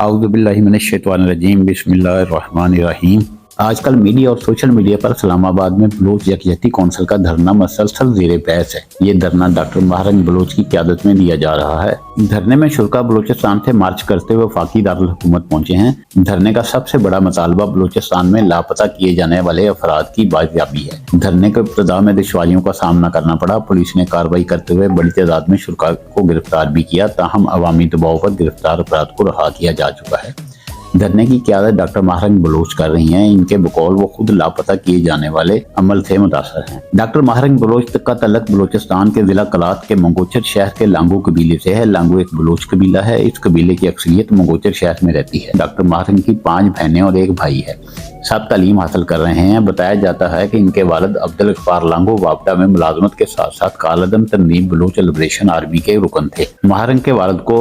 आऊज़ु बिल्लाहि मिनश्शैतानिर्रजीम बिस्मिल्लाहिर्रहमानिर्रहीम। आजकल मीडिया और सोशल मीडिया पर इस्लामाबाद में बलूच यकजहती कौंसिल का धरना मसलसल ज़ेरे बहस है। ये धरना डॉक्टर माहरंग बलूच की क़यादत में दिया जा रहा है। धरने में शुरा बलूचिस्तान से मार्च करते हुए वफाकी दारुल हुकूमत पहुंचे हैं। धरने का सबसे बड़ा मतालबा बलूचिस्तान में लापता किए जाने वाले अफराद की बाजियाबी है। धरने के इब्तिदा में दुश्वारियों का सामना करना पड़ा। पुलिस ने कार्रवाई करते हुए बड़ी तादाद में शुरा को गिरफ्तार भी किया, ताहम अवामी दबाव पर गिरफ्तार अफराद को रहा किया जा चुका है। धरने की क़यादत डॉक्टर माहरंग बलूच कर रही हैं। इनके बकौल वो खुद लापता किए जाने वाले अमल से मुतासर हैं। डॉक्टर माहरंग बलूच का तल्लुक बलूचिस्तान के जिला कलात के मंगोचर शहर के लांगू कबीले से है। लांगू एक बलूच कबीला है। इस कबीले की अक्सरियत मंगोचर शहर में रहती है। डॉक्टर माहरंग की 5 बहनें और 1 भाई है। सब तालीम हासिल कर रहे हैं। बताया जाता है कि इनके वालिद अब्दुल गफ्फार लांगू वापडा में मुलाजमत के साथ साथ कालदम तंजीम बलूच लिबरेशन आर्मी के रुकन थे। माहरंग के वालिद को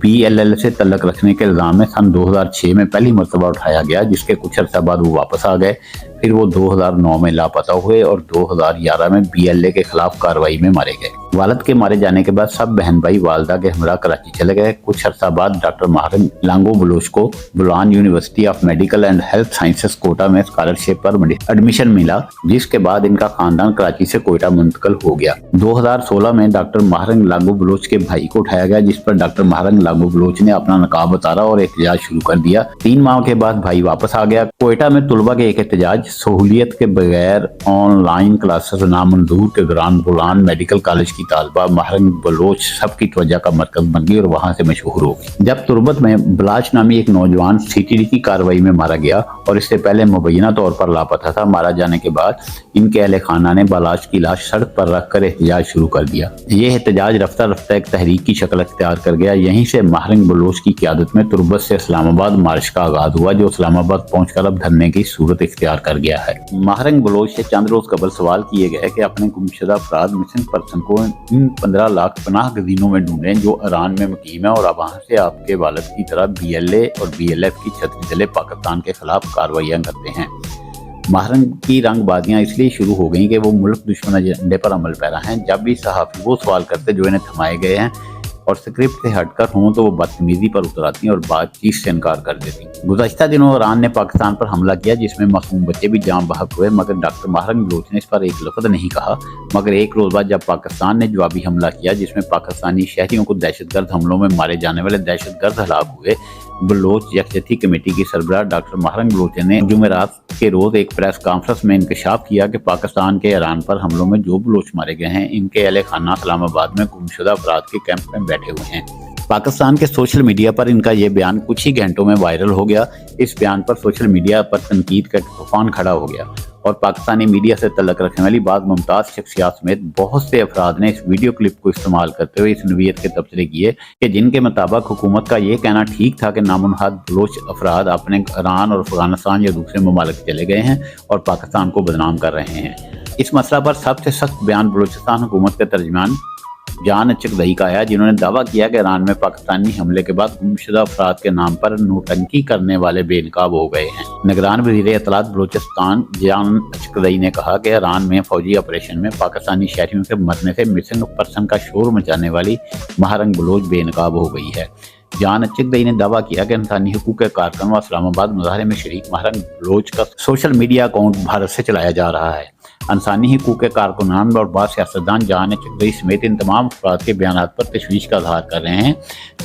BLL से तल्लुक रखने के इल्जाम में सन 2006 में पहली मरतबा उठाया गया, जिसके कुछ अर्सा बाद वो वापस आ गए। फिर वो 2009 में लापता हुए और 2011 में BLA के खिलाफ कार्रवाई में मारे गए। वालिद के मारे जाने के बाद सब बहन भाई वालदा के हमरा कराची चले गए। कुछ अर्सा बाद डॉक्टर माहरंग लांगू बलूच को Bolan university of medical and health sciences Quetta में स्कॉलरशिप पर एडमिशन मिला, जिसके बाद इनका खानदान कराची से कोयटा मुंतकिल हो गया। 2016 में डॉक्टर माहरंग लांगू बलूच के भाई को उठाया गया, जिस पर डॉक्टर माहरंग लांगू बलूच ने अपना नकाब उतारा और एहतजाज शुरू कर दिया। 3 माह के बाद भाई वापस आ गया। कोयटा में तुलबा के एक एहतजाज सहूलियत के बगैर ऑनलाइन क्लासेस नामंजूर के दौरान बुलान मेडिकल कॉलेज की तालबा माहरंग बलूच सबकी तवज्जो का मरकज बन गई और वहां से मशहूर हो गई। जब तुरबत में बलाच नामी एक नौजवान CTD की कार्रवाई में मारा गया और इससे पहले मुबैना तौर पर लापता था, मारा जाने के बाद इनके अहले खाना ने बलाच की लाश सड़क पर रखकर एहतजाज शुरू कर दिया। ये एहतजाज रफ्ता रफ्ता एक तहरीक की शक्ल अख्तियार कर गया। यहीं से माहरंग बलूच की क़यादत में तुरबत से इस्लामाबाद मार्च का आगाज हुआ, जो इस्लामाबाद पहुंचकर अब धरने की सूरत इख्तियार कर गया है। माहरंग बलूच से चंद रोज कबल सवाल किए गए कि अपने गुमशुदा अफराद मिसिंग पर्सन को इन 15 लाख पनाह गजीनों में ढूंढें जो ईरान में मुकीम है और अब वहाँ से आपके वालिद की तरह BLA और BLF की छतरी तले पाकिस्तान के खिलाफ कार्रवाइयाँ करते हैं। माहरंग की रंगबाजियां इसलिए शुरू हो गई कि वो मुल्क दुश्मन एजेंडे पर अमल पैरा हैं। जब भी सहाफ़ी वो सवाल करते जो इन्हें थमाए गए हैं और स्क्रिप्ट से हटकर हों तो वो बदतमीजी पर उतर आती और बातचीत से इनकार कर देती। गुज़श्ता दिनों ईरान ने पाकिस्तान पर हमला किया, जिसमें मासूम बच्चे भी जान बहक हुए, मगर डॉक्टर माहरंग बलूच ने इस पर एक लफ्ज़ नहीं कहा। मगर एक रोज़ बाद जब पाकिस्तान ने जवाबी हमला किया, जिसमें पाकिस्तानी शहरियों को दहशतगर्द हमलों में मारे जाने वाले दहशतगर्द हलाक हुए, बलूच यकजहती कमेटी की सरबराह डॉक्टर माहरंग बलूच ने जुमेरात के रोज एक प्रेस कॉन्फ्रेंस में इंकशाफ किया कि पाकिस्तान के ईरान पर हमलों में जो बलूच मारे गए हैं, इनके अहले खाना इस्लामाबाद में गुमशुदा अफराद के कैंप में बैठे हुए हैं। पाकिस्तान के सोशल मीडिया पर इनका ये बयान कुछ ही घंटों में वायरल हो गया। इस बयान पर सोशल मीडिया पर तनकीद का तूफान खड़ा हो गया और पाकिस्तानी मीडिया से तल्लुक रखने वाली बाद मुमताज़ शख्सियात समेत बहुत से अफराद ने इस वीडियो क्लिप को इस्तेमाल करते हुए इस नवीयत के तबसरे किए कि जिनके मुताबिक हुकूमत का ये कहना ठीक था कि नामुनहद बलूच अफराद अपने ईरान और अफगानिस्तान या दूसरे ममालिक चले गए हैं और पाकिस्तान को बदनाम कर रहे हैं। इस मसला पर सबसे सख्त बयान बलूचिस्तान हुकूमत के तर्जमान जान चकदई का आया, जिन्होंने दावा किया कि ईरान में पाकिस्तानी हमले के बाद गुमशुदा अफराद के नाम पर नोटंकी करने वाले बेनकाब हो गए हैं। निगरान वज़ीर इत्तलात बलूचिस्तान जान चकदई ने कहा कि ईरान में फौजी ऑपरेशन में पाकिस्तानी शहरियों के मरने से मिसिंग पर्सन का शोर मचाने वाली माहरंग बलूच बेनकाब हो गई है। जान चकदई ने दावा किया कि इंसानी हकूक़ के कारकुन व इस्लामाबाद मुजाहरे में शरीक माहरंग बलूच का सोशल मीडिया अकाउंट भारत से चलाया जा रहा है। इंसानी हकूक़ के कारकुनान और बाद सियासतदान जान चकदई समेत इन तमाम अफराद के बयान पर तशवीश का इज़हार कर रहे हैं,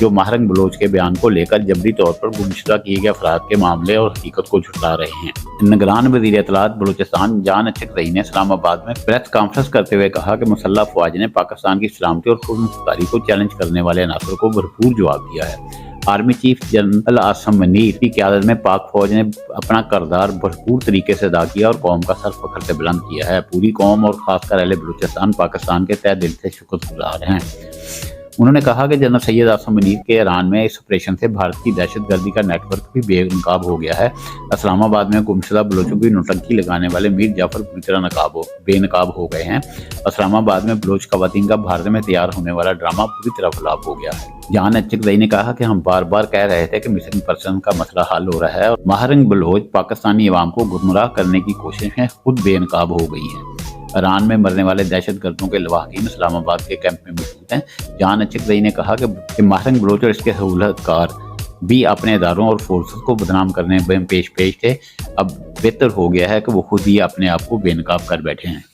जो माहरंग बलूच के बयान को लेकर जबरी तौर पर गुमशुदा किए गए अफराद के मामले और हकीकत को झुठला रहे हैं। निगरान वज़ीर इत्तलात बलूचिस्तान जान चकदई ने इस्लामाबाद में प्रेस कॉन्फ्रेंस करते हुए कहा कि मुसल्लह अफवाज ने पाकिस्तान की सलामती और खुद मुख्तारी को चैलेंज करने वाले अनासर को भरपूर जवाब दिया है। Army chief general Asim Munir की क़यादत में पाक फौज ने अपना किरदार भरपूर तरीके से अदा किया और कौम का सर फख्र से बुलंद किया है। पूरी कौम और खासकर अहले बलूचिस्तान पाकिस्तान के तहे दिल से शुक्रगुजार हैं। उन्होंने कहा कि जनरल सैयद आसिम मुनीर के ईरान में इस ऑपरेशन से भारत की दहशतगर्दी का नेटवर्क भी बेनकाब हो गया है। इस्लामाबाद में गुमशुदा बलूचों की नोटंकी लगाने वाले मीर जाफर पूरी तरह बेनकाब हो गए हैं। इस्लामाबाद में बलूच खवातीन का भारत में तैयार होने वाला ड्रामा पूरी तरह फलाप हो गया है। जान चकदई ने कहा कि हम बार बार कह रहे थे कि मिसिंग पर्सन का मसला हल हो रहा है और माहरंग बलूच पाकिस्तानी अवाम को गुमराह करने की कोशिश में खुद बेनकाब हो गई है। ईरान में मरने वाले दहशतगर्दों के लवाहीन इस्लामाबाद के कैंप में मौजूद हैं। जान चकदई ने कहा कि माहरंग बलूच और इसके सहूलतकार بھی اپنے اداروں اور فورسز کو بدنام کرنے میں پیش تھے، اب بہتر ہو گیا ہے کہ وہ خود ہی اپنے آپ کو بے نقاب کر بیٹھے ہیں۔